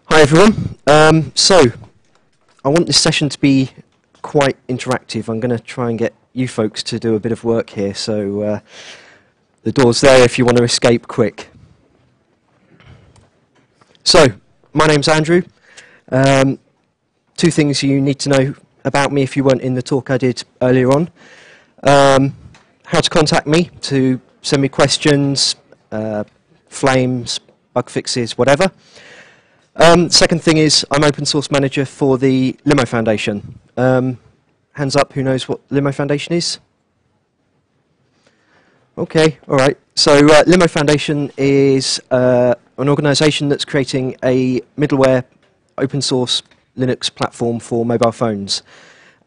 Hi everyone. So I want this session to be quite interactive. I'm going to try and get you folks to do a bit of work here, so the door's there if you want to escape quick. So, my name's Andrew. Two things you need to know about me if you weren't in the talk I did earlier on. How to contact me to send me questions, flames, bug fixes, whatever. Second thing is, I'm open source manager for the Limo Foundation. Hands up, who knows what Limo Foundation is? Okay, all right. So Limo Foundation is an organisation that's creating a middleware open source Linux platform for mobile phones.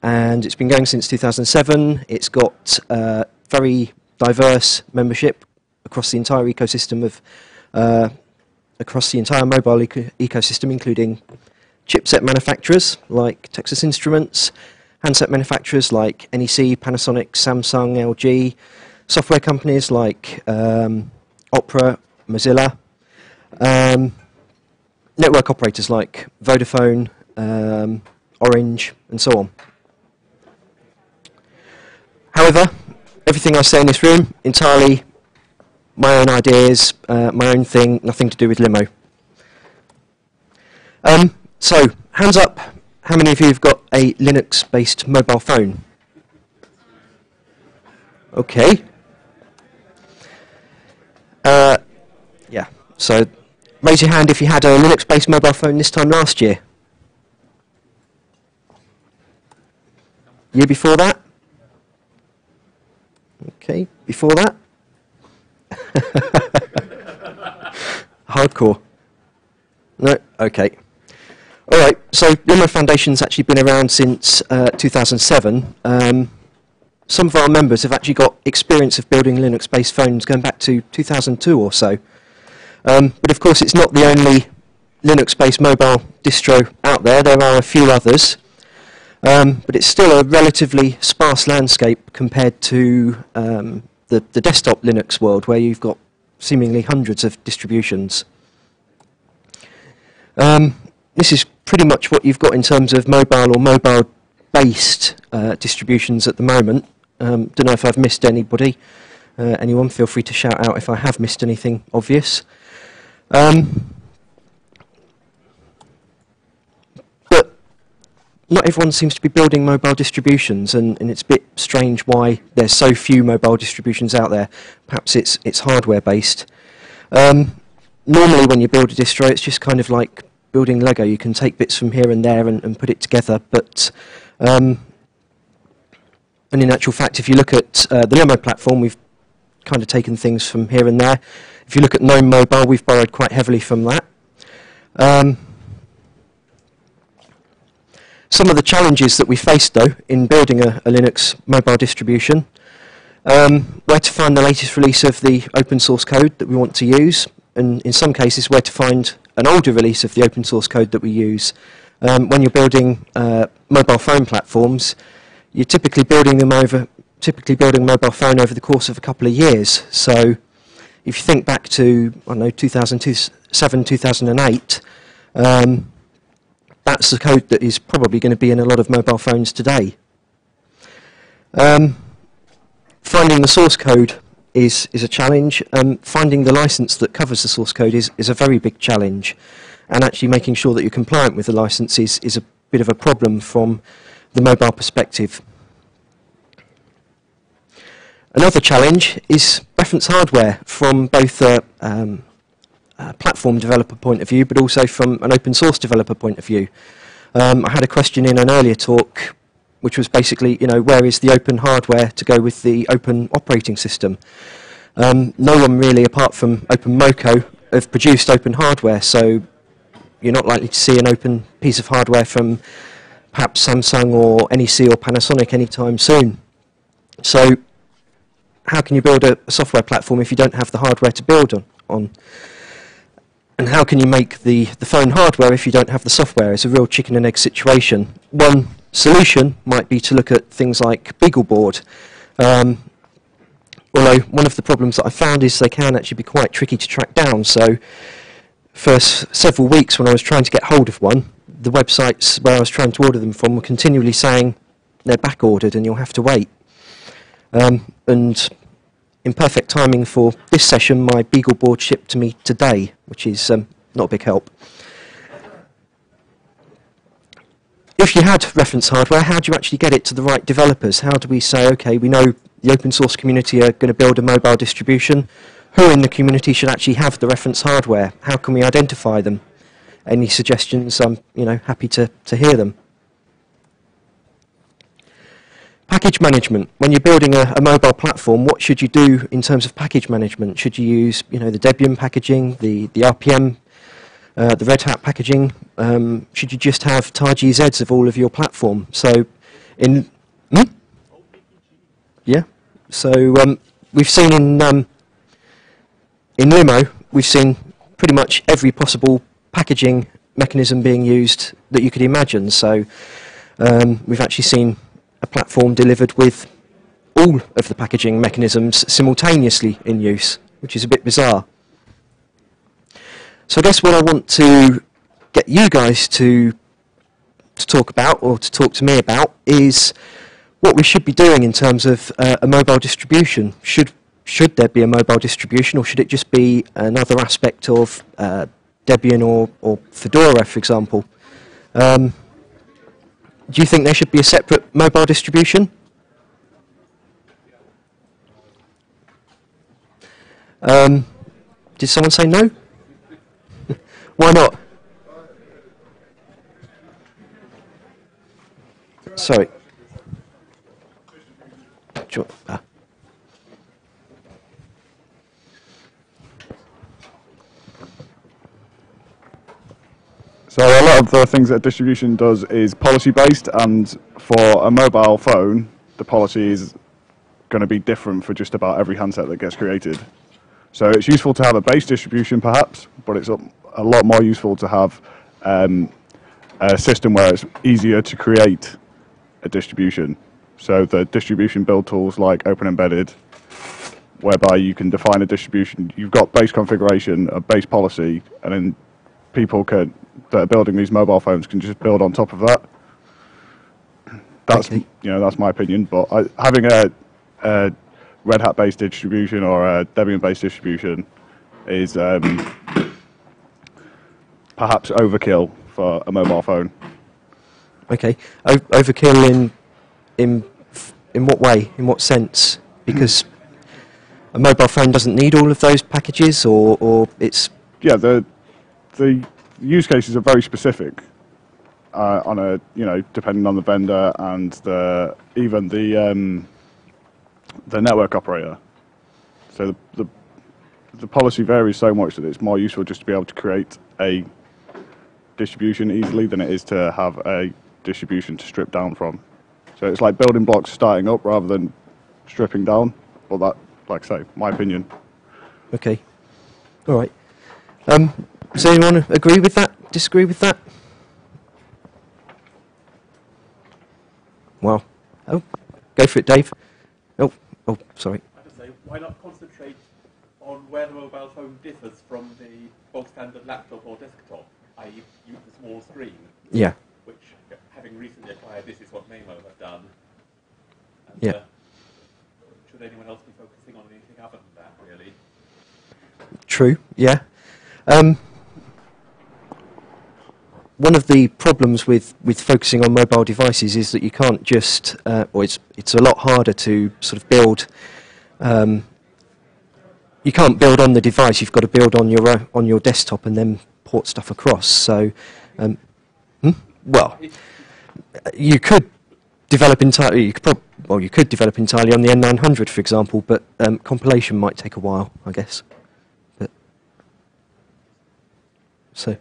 And it's been going since 2007. It's got very diverse membership across the entire ecosystem of across the entire mobile ecosystem, including chipset manufacturers like Texas Instruments, handset manufacturers like NEC, Panasonic, Samsung, LG, software companies like Opera, Mozilla, network operators like Vodafone, Orange, and so on. However, everything I say in this room, entirely my own ideas, my own thing, nothing to do with Limo. So, hands up, how many of you have got a Linux-based mobile phone? Okay. Yeah, so raise your hand if you had a Linux-based mobile phone this time last year. Year before that? Okay, before that? Hardcore. No? Okay. All right, so Limo Foundation's actually been around since 2007. Some of our members have actually got experience of building Linux-based phones going back to 2002 or so. But of course, it's not the only Linux-based mobile distro out there. There are a few others. But it's still a relatively sparse landscape compared to the desktop Linux world, where you've got seemingly hundreds of distributions. This is pretty much what you've got in terms of mobile or mobile-based distributions at the moment. Don't know if I've missed anybody. Anyone, feel free to shout out if I have missed anything obvious. Not everyone seems to be building mobile distributions, and it's a bit strange why there's so few mobile distributions out there. Perhaps it's hardware-based. Normally when you build a distro, it's just kind of like building Lego. You can take bits from here and there and put it together, but and in actual fact, if you look at the Limo platform, we've kind of taken things from here and there. If you look at GNOME Mobile, we've borrowed quite heavily from that. Some of the challenges that we faced, though, in building a Linux mobile distribution, where to find the latest release of the open source code that we want to use, and in some cases where to find an older release of the open source code that we use. When you're building mobile phone platforms, you're typically building a mobile phone over the course of a couple of years. So if you think back to, I don't know, 2007, 2008, that's the code that is probably going to be in a lot of mobile phones today. Finding the source code is a challenge. Finding the license that covers the source code is a very big challenge. And actually making sure that you're compliant with the license is a bit of a problem from the mobile perspective. Another challenge is reference hardware from both a platform developer point of view, but also from an open source developer point of view. I had a question in an earlier talk, which was basically, where is the open hardware to go with the open operating system? No one really, apart from OpenMoko, have produced open hardware, so you're not likely to see an open piece of hardware from perhaps Samsung or NEC or Panasonic anytime soon. So how can you build a software platform if you don't have the hardware to build on? And how can you make the phone hardware if you don't have the software? It's a real chicken and egg situation. One solution might be to look at things like BeagleBoard. Although one of the problems that I found is they can actually be quite tricky to track down. So for several weeks when I was trying to get hold of one, the websites where I was trying to order them from were continually saying they're back ordered and you'll have to wait. And in perfect timing for this session, my Beagle board shipped to me today, which is not a big help. If you had reference hardware, how do you actually get it to the right developers? How do we say, okay, we know the open source community are going to build a mobile distribution. Who in the community should actually have the reference hardware? How can we identify them? Any suggestions? I'm happy to hear them. Package management. When you're building a mobile platform, what should you do in terms of package management? Should you use the Debian packaging, the RPM, the Red Hat packaging? Should you just have TIGZs of all of your platform? So yeah. So we've seen in Limo, we've seen pretty much every possible packaging mechanism being used that you could imagine. So we've actually seen a platform delivered with all of the packaging mechanisms simultaneously in use, which is a bit bizarre. So I guess what I want to get you guys to talk about, or to talk to me about, is what we should be doing in terms of a mobile distribution. Should there be a mobile distribution, or should it just be another aspect of Debian or Fedora, for example? Do you think there should be a separate mobile distribution? Did someone say no? Why not? Sorry. So a lot of the things that distribution does is policy-based, and for a mobile phone, the policy is going to be different for just about every handset that gets created. So it's useful to have a base distribution, perhaps, but it's a lot more useful to have a system where it's easier to create a distribution. So the distribution build tools like Open Embedded, whereby you can define a distribution. You've got base configuration, a base policy, and then people that are building these mobile phones can just build on top of that. That's that's my opinion. But having a Red Hat based distribution or a Debian based distribution is perhaps overkill for a mobile phone. Okay, overkill in what way? In what sense? Because a mobile phone doesn't need all of those packages, or it's the use cases are very specific on a depending on the vendor and even the network operator. So the policy varies so much that it's more useful just to be able to create a distribution easily than it is to have a distribution to strip down from. So it's like building blocks starting up rather than stripping down. But that, like I say, my opinion. Okay. All right. Does anyone agree with that? Disagree with that? Well, go for it, Dave. Oh, sorry. I have to say, why not concentrate on where the mobile phone differs from the bog standard laptop or desktop, i.e. use the small screen? Yeah. Which, having recently acquired this, is what Nemo have done. And, yeah. Should anyone else be focusing on anything other than that, really? True, yeah. One of the problems with focusing on mobile devices is that you can't just, or it's a lot harder to sort of build. You can't build on the device. You've got to build on your desktop and then port stuff across. So, well, you could develop entirely. You could develop entirely on the N900, for example, but compilation might take a while, I guess. But so.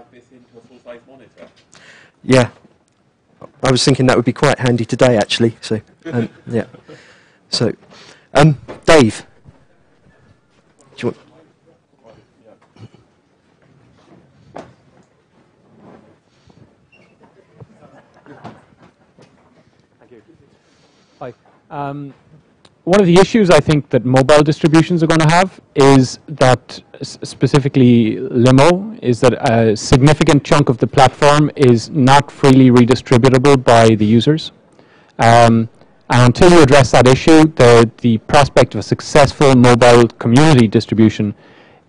This into a full-size monitor. Yeah, I was thinking that would be quite handy today, actually. So, yeah. So, Dave, do you want? Thank you. Hi. one of the issues I think that mobile distributions are going to have is that, specifically Limo, is that a significant chunk of the platform is not freely redistributable by the users. And until you address that issue, the prospect of a successful mobile community distribution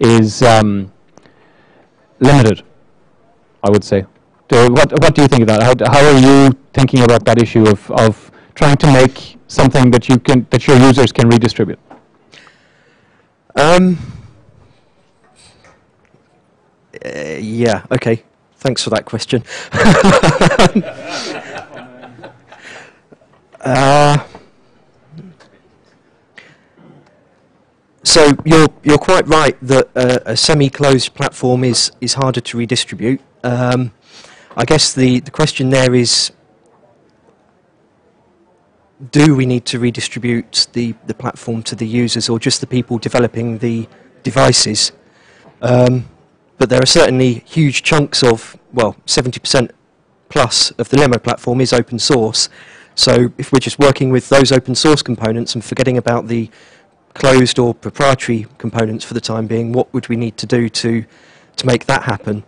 is limited, I would say. What do you think of that? How are you thinking about that issue of trying to make something that your users can redistribute? Yeah, okay. Thanks for that question. So you're quite right that a semi-closed platform is harder to redistribute. I guess the question there is, do we need to redistribute the platform to the users or just the people developing the devices? But there are certainly huge chunks of, well, 70% plus of the Limo platform is open source. So if we're just working with those open source components and forgetting about the closed or proprietary components for the time being, what would we need to do to make that happen?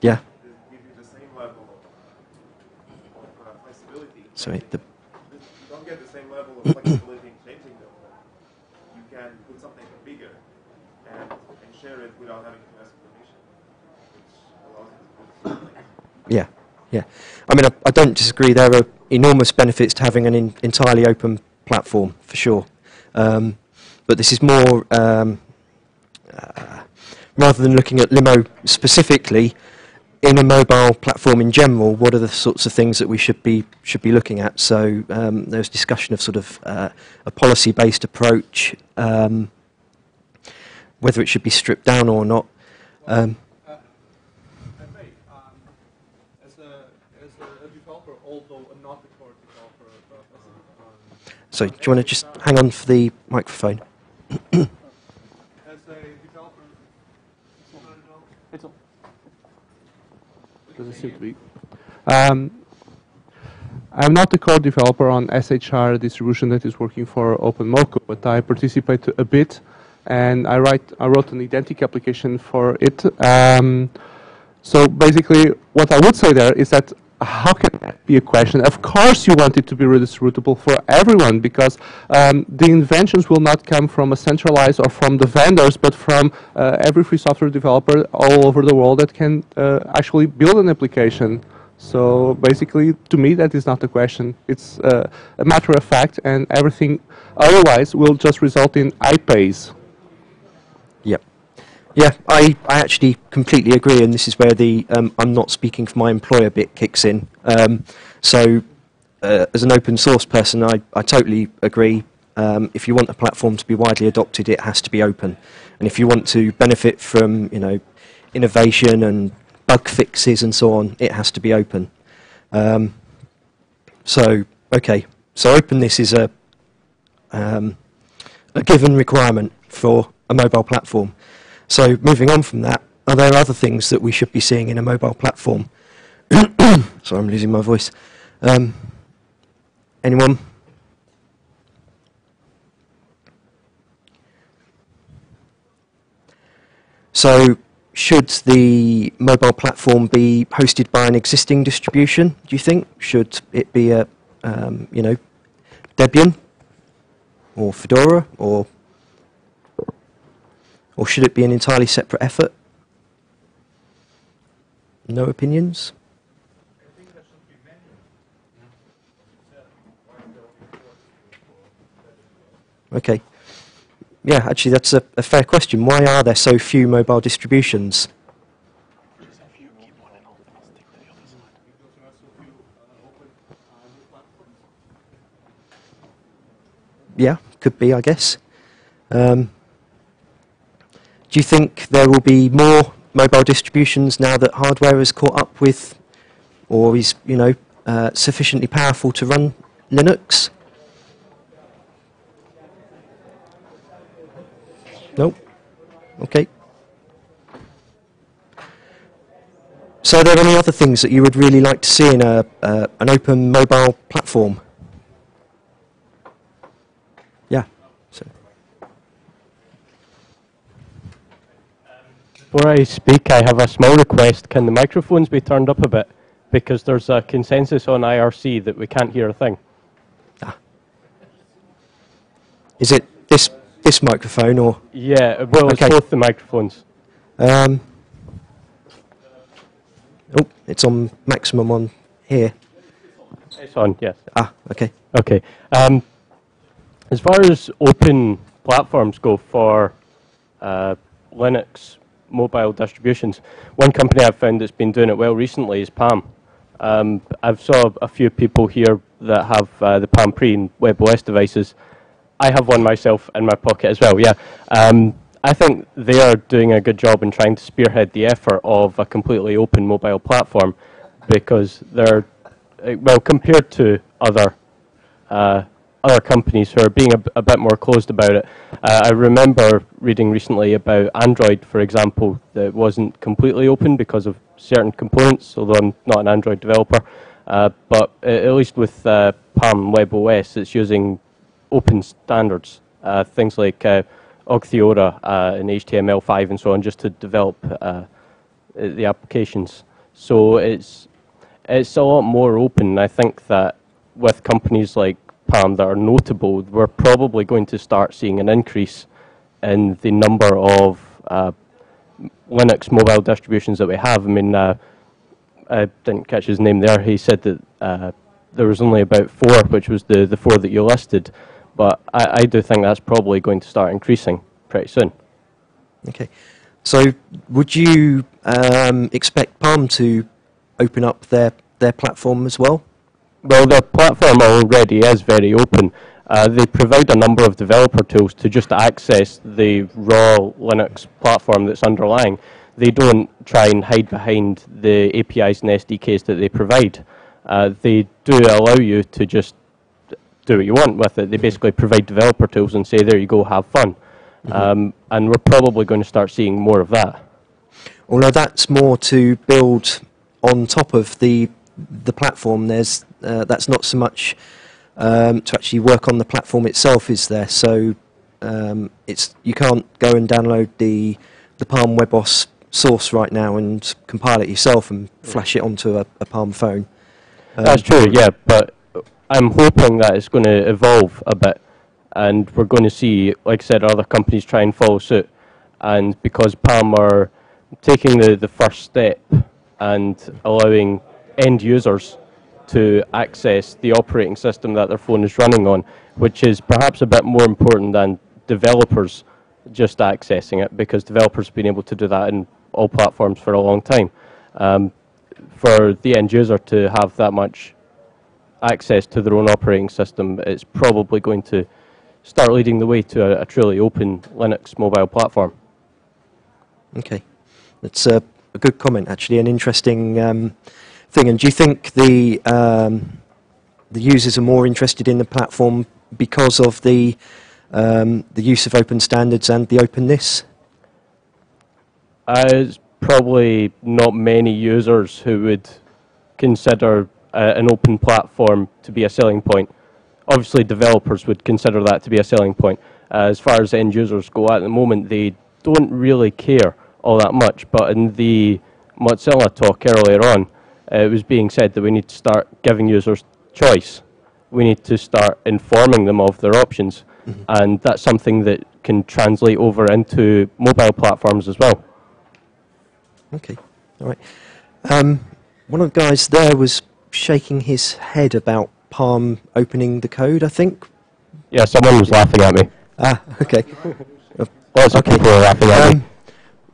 Yeah. Give you the same level of flexibility. Sorry. You don't get the same level of flexibility in changing them. You can put something bigger and share it without having to ask permission, which allows you to put something. Yeah, yeah. I mean, I don't disagree. There are enormous benefits to having an entirely open platform, for sure. But this is more, rather than looking at Limo specifically, in a mobile platform in general, what are the sorts of things that we should be looking at? So there's discussion of sort of a policy-based approach, whether it should be stripped down or not. As a developer, although not a core developer, So do you want to just hang on for the microphone? as a developer, Doesn't seem to be. I'm not the core developer on SHR distribution that is working for OpenMoko, but I participate a bit, and I wrote an identity application for it. So basically, what I would say there is that how can that be a question? Of course you want it to be redistributable for everyone, because the inventions will not come from a centralized or from the vendors, but from every free software developer all over the world that can actually build an application. So basically, to me, that is not a question. It's a matter of fact, and everything otherwise will just result in iPays. Yep. Yeah, I actually completely agree, and this is where the I'm not speaking for my employer bit kicks in. So as an open source person, I totally agree. If you want a platform to be widely adopted, it has to be open. And if you want to benefit from, innovation and bug fixes and so on, it has to be open. So openness is a given requirement for a mobile platform. So moving on from that, are there other things that we should be seeing in a mobile platform? Sorry, I'm losing my voice. Anyone? So should the mobile platform be hosted by an existing distribution, do you think? Should it be a, Debian or Fedora, or should it be an entirely separate effort? No opinions? I think that should be manual. Okay. Yeah, actually that's a fair question. Why are there so few mobile distributions? Yeah, could be, I guess. Do you think there will be more mobile distributions now that hardware has caught up with, or is sufficiently powerful to run Linux? Nope. Okay. So are there any other things that you would really like to see in an open mobile platform? Yeah. So. Before I speak, I have a small request. Can the microphones be turned up a bit? Because there's a consensus on IRC that we can't hear a thing. Ah. Is it this microphone or? Yeah, well, okay. It's both the microphones. Oh, it's on maximum on here. It's on, yes. Ah, okay. Okay. As far as open platforms go for Linux mobile distributions, one company I've found that's been doing it well recently is Palm. I've saw a few people here that have the Palm Pre and WebOS devices. I have one myself in my pocket as well, yeah. I think they are doing a good job in trying to spearhead the effort of a completely open mobile platform, because they're, well, compared to other companies who are being a bit more closed about it. I remember reading recently about Android, for example, that wasn't completely open because of certain components, although I'm not an Android developer. But at least with Palm WebOS, it's using open standards, things like Ogtheora and HTML5 and so on, just to develop the applications. So it's a lot more open. I think that with companies like Palm that are notable, we're probably going to start seeing an increase in the number of Linux mobile distributions that we have. I mean, I didn't catch his name there. He said that there was only about 4, which was the 4 that you listed. But I do think that's probably going to start increasing pretty soon. Okay. So would you expect Palm to open up their platform as well? Well, their platform already is very open. They provide a number of developer tools to just access the raw Linux platform that's underlying. They don't try and hide behind the APIs and SDKs that they provide. They do allow you to just do what you want with it. They basically provide developer tools and say, there you go, have fun. And we're probably going to start seeing more of that. Although that's more to build on top of the platform. There's that's not so much to actually work on the platform itself, is there? So it's, you can't go and download the Palm WebOS source right now and compile it yourself and flash it onto a Palm phone. That's true, yeah, but I'm hoping that it's going to evolve a bit, and we're going to see, like I said, other companies try and follow suit. And because Palm are taking the first step and allowing end users to access the operating system that their phone is running on, which is perhaps a bit more important than developers just accessing it, because developers have been able to do that in all platforms for a long time. For the end user to have that much access to their own operating system, it's probably going to start leading the way to a truly open Linux mobile platform. Okay, that's a good comment, actually, an interesting thing. And do you think the users are more interested in the platform because of the use of open standards and the openness? It's probably not many users who would consider an open platform to be a selling point. Obviously, developers would consider that to be a selling point. As far as end users go at the moment, they don't really care all that much. But in the Mozilla talk earlier on, it was being said that we need to start giving users choice. We need to start informing them of their options. And that's something that can translate over into mobile platforms as well. Okay, all right. One of the guys there was shaking his head about Palm opening the code, I think. Yeah, someone was laughing at me. Ah, okay. Lots of people were laughing at me.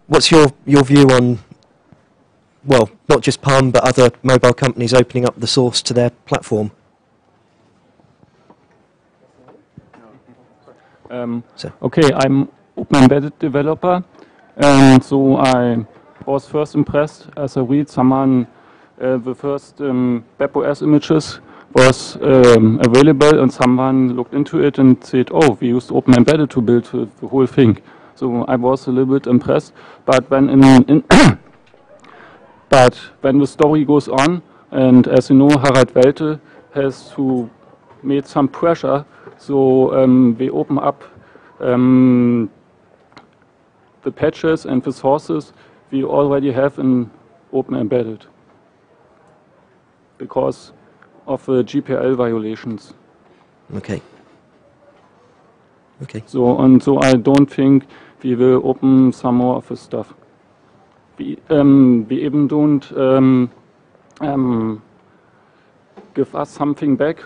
What's your view on, well, not just Palm, but other mobile companies opening up the source to their platform? Okay, I'm open embedded developer, and so I was first impressed as I read someone the first WebOS images was available, and someone looked into it and said, oh, we used open embedded to build the whole thing. So I was a little bit impressed, but when But when the story goes on, and as you know, Harald Welte has to made some pressure, so we open up the patches and the sources we already have in Open Embedded because of the GPL violations. Okay. Okay. So I don't think we will open some more of the stuff. We even don't give us something back.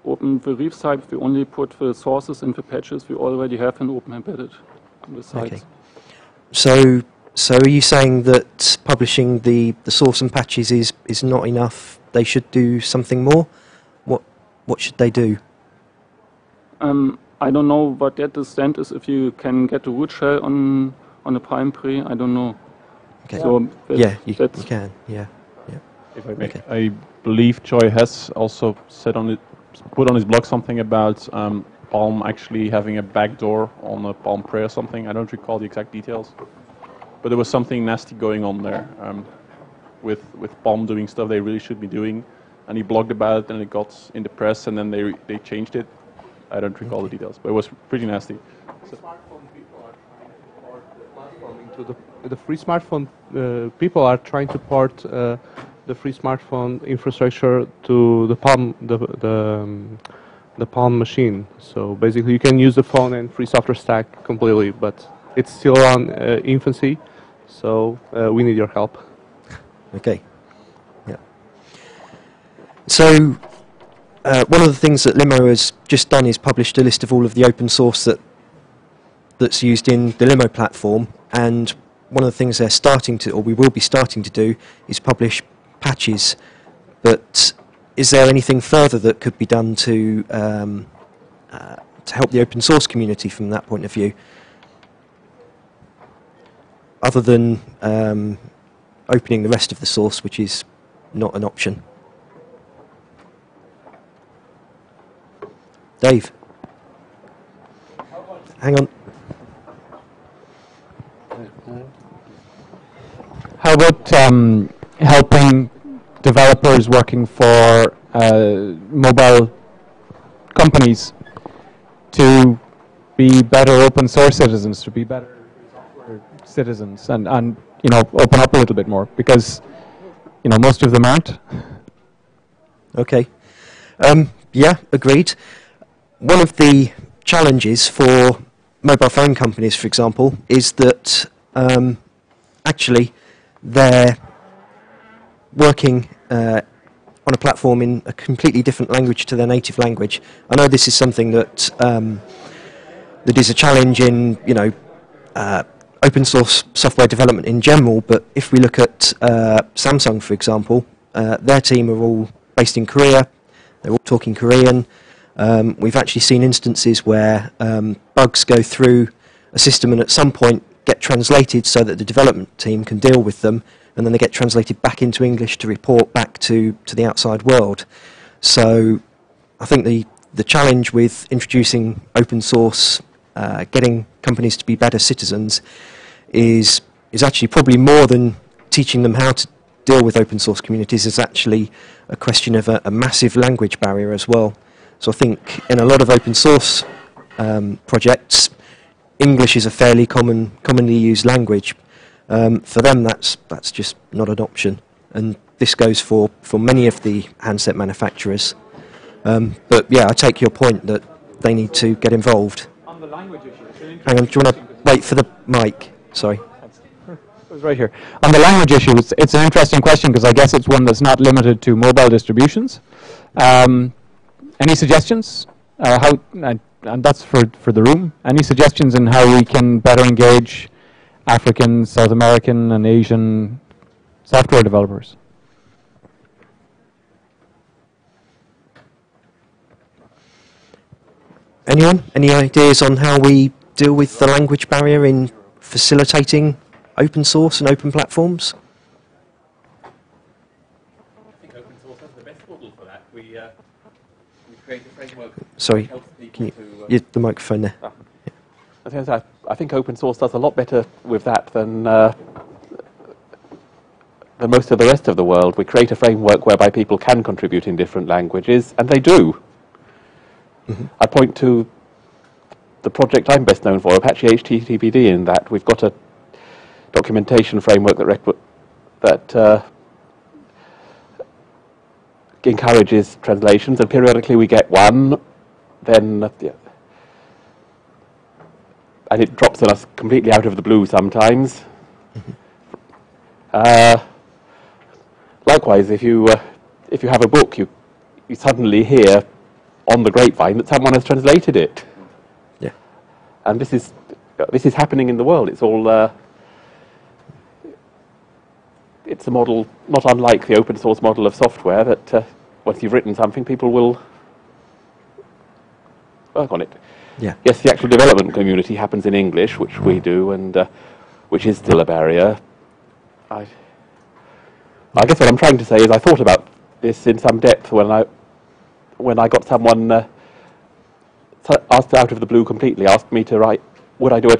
Open the reef site, we only put the sources and the patches we already have in Open Embedded on the sites. Okay. So are you saying that publishing the source and patches is not enough? They should do something more? What should they do? I don't know what that extent is. If you can get a root shell on a primary, I don't know. Okay. So yeah, you can. Yeah. If I may, Okay. I believe Choi has also said put on his blog something about Palm actually having a backdoor on a Palm Pre or something. I don't recall the exact details, but there was something nasty going on there with Palm doing stuff they really should be doing, and he blogged about it and it got in the press and then they changed it. I don't recall the details, but it was pretty nasty. So Smartphone people are trying to port the platform into the free smartphone. People are trying to port the free smartphone infrastructure to the Palm the Palm machine. So basically, you can use the phone and free software stack completely, but it's still on infancy. So we need your help. Okay. Yeah. So one of the things that Limo has just done is published a list of all of the open source that's used in the Limo platform, and one of the things they're starting to, or we will be starting to do, is publish patches. But is there anything further that could be done to help the open source community from that point of view, other than opening the rest of the source, which is not an option? Dave, hang on. How about helping developers working for mobile companies to be better open source citizens, to be better software citizens, and open up a little bit more, because most of them aren't. Okay. Yeah, agreed. One of the challenges for mobile phone companies, for example, is that actually they're working on a platform in a completely different language to their native language. I know this is something that that is a challenge in open source software development in general, but if we look at Samsung, for example, their team are all based in Korea. They're all talking Korean. We've actually seen instances where bugs go through a system and at some point get translated so that the development team can deal with them, and then they get translated back into English to report back to the outside world. So I think the challenge with introducing open source, getting companies to be better citizens, is actually probably more than teaching them how to deal with open source communities. Is actually a question of a massive language barrier as well. So I think in a lot of open source projects, English is a fairly commonly used language. For them, that's just not an option, and this goes for many of the handset manufacturers. But yeah, I take your point that they need to get involved. On the language issue. Hang on, do you want to wait for the mic? Sorry. It was right here. On the language issue, it's an interesting question, because I guess it's one that's not limited to mobile distributions. Any suggestions? And that's for the room. Any suggestions on how we can better engage African, South American, and Asian software developers? Anyone? Any ideas on how we deal with the language barrier in facilitating open source and open platforms? I think open source has the best model for that. We create a framework Sorry, that helps people can you, to... the microphone there. I think open source does a lot better with that than than most of the rest of the world. We create a framework whereby people can contribute in different languages, and they do. I point to the project I'm best known for, Apache HTTPD, in that we've got a documentation framework that encourages translations, and periodically we get one, then and it drops on us completely out of the blue sometimes. Likewise, if you have a book, you suddenly hear on the grapevine that someone has translated it. Yeah. And this is happening in the world. It's all it's a model not unlike the open source model of software that once you've written something, people will work on it. Yeah. Yes, the actual development community happens in English, which we do, and which is still a barrier. I guess what I'm trying to say is I thought about this in some depth when I got someone asked out of the blue completely, asked me to write, would I do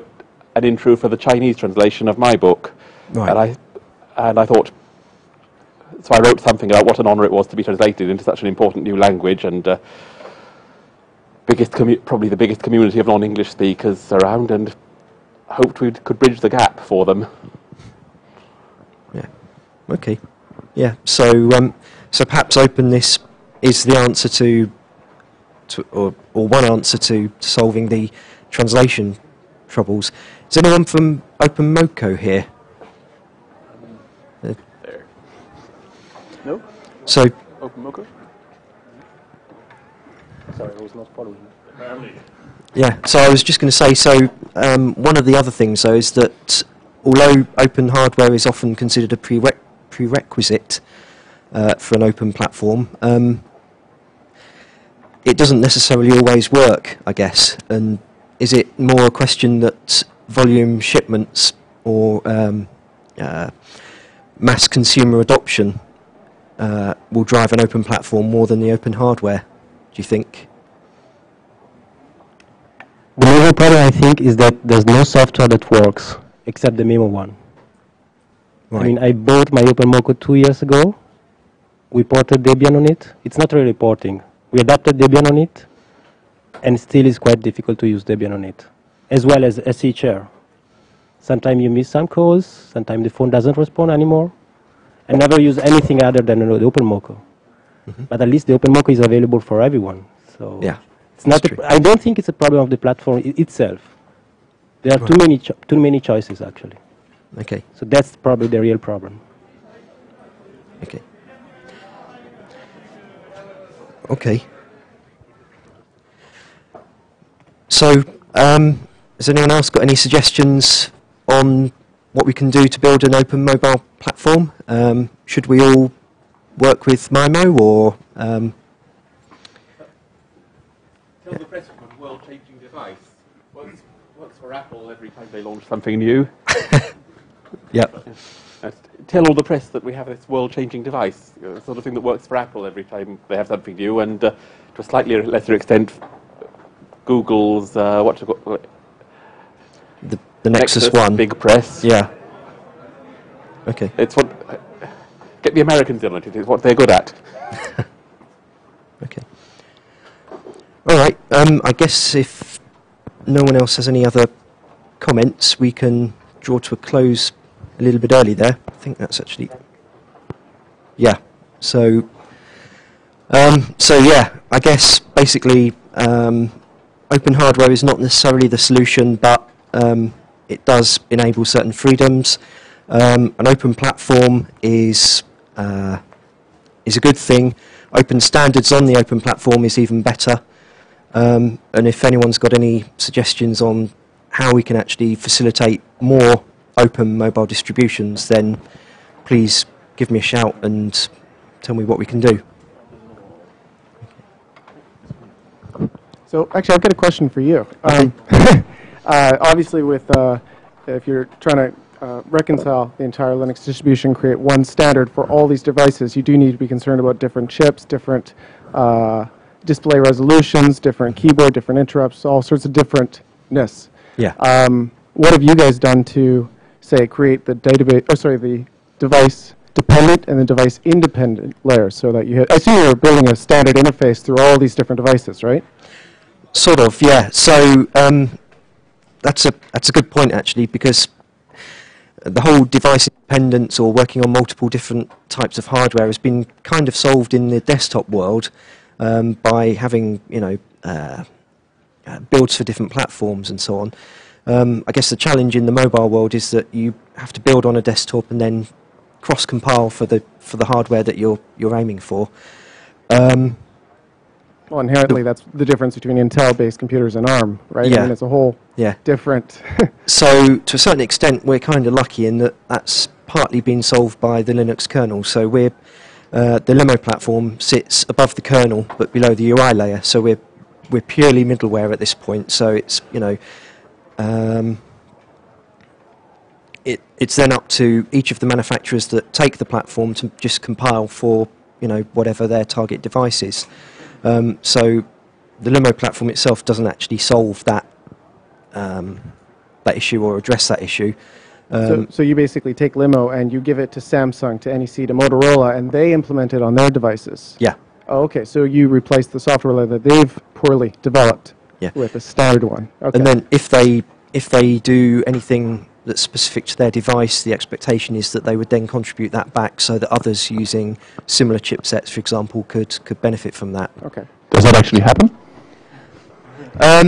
an intro for the Chinese translation of my book? Right. And I thought, so I wrote something about what an honour it was to be translated into such an important new language, and probably the biggest community of non-English speakers around, and hoped we could bridge the gap for them. Yeah. Okay. Yeah. So so perhaps openness is the answer to or one answer to solving the translation troubles. Is anyone from OpenMoko here? There. No? So. OpenMoko? Sorry, I was not following. Yeah, so I was just going to say, so one of the other things, though, is that although open hardware is often considered a prerequisite for an open platform, it doesn't necessarily always work, I guess. And is it more a question that volume shipments or mass consumer adoption will drive an open platform more than the open hardware, do you think? The major problem, I think, is that there's no software that works except the Memo one. Right. I mean, I bought my OpenMoko 2 years ago. We ported Debian on it. It's not really porting. We adapted Debian on it, and still it's quite difficult to use Debian on it, as well as SHR. Sometimes you miss some calls, sometimes the phone doesn't respond anymore. I never use anything other than the OpenMoko. But at least the OpenMoko is available for everyone. So yeah. It's not I don't think it's a problem of the platform itself. There are too many choices, actually. Okay. So that's probably the real problem. Okay. Okay. So, has anyone else got any suggestions on what we can do to build an open mobile platform? Should we all work with MIMO, or tell the press of a world-changing device. Works for Apple every time they launch something new. Yep. Tell all the press that we have this world-changing device, the sort of thing that works for Apple every time they have something new, and to a slightly lesser extent, Google's the Nexus One big press. Yeah. Okay. It's what get the Americans in on it. It's what they're good at. Okay. All right. I guess if no one else has any other comments, we can draw to a close a little bit early there. I think that's actually. Yeah. So. So yeah, I guess basically, open hardware is not necessarily the solution, but it does enable certain freedoms. An open platform is a good thing. Open standards on the open platform is even better. And if anyone's got any suggestions on how we can actually facilitate more open mobile distributions, then please give me a shout and tell me what we can do. So actually, I've got a question for you. Obviously, with if you're trying to reconcile the entire Linux distribution, create one standard for all these devices, you do need to be concerned about different chips, different display resolutions, different keyboard, different interrupts, all sorts of differentness. Yeah. What have you guys done to, say, create the database, or sorry, the device dependent and then device independent layers, so that I see you're building a standard interface through all these different devices, right? Sort of, yeah. So that's a good point actually, because the whole device independence or working on multiple different types of hardware has been kind of solved in the desktop world by having builds for different platforms and so on. I guess the challenge in the mobile world is that you have to build on a desktop and then cross-compile for the hardware that you're aiming for. Well, inherently, that's the difference between Intel-based computers and ARM, right? Yeah. I mean, it's a whole different... So, to a certain extent, we're kind of lucky in that that's partly been solved by the Linux kernel. So the Limo platform sits above the kernel, but below the UI layer. So we're purely middleware at this point. So it's, it's then up to each of the manufacturers that take the platform to just compile for, whatever their target device is. So the Limo platform itself doesn't actually solve that issue or address that issue. So you basically take Limo and you give it to Samsung, to NEC, to Motorola, and they implement it on their devices? Yeah. Oh, okay, so you replace the software layer that they've poorly developed with a standard one. Okay. And then if they do anything that's specific to their device, the expectation is that they would then contribute that back so that others using similar chipsets, for example, could benefit from that. Okay. Does that actually happen?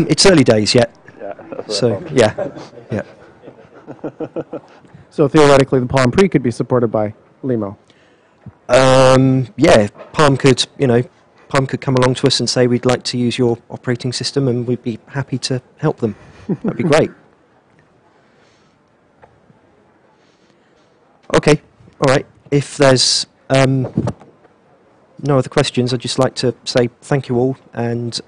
It's early days yet. So theoretically, the Palm Pre could be supported by Limo. Palm could come along to us and say we'd like to use your operating system, and we'd be happy to help them. That'd be great. Okay, all right. If there's no other questions, I'd just like to say thank you all, and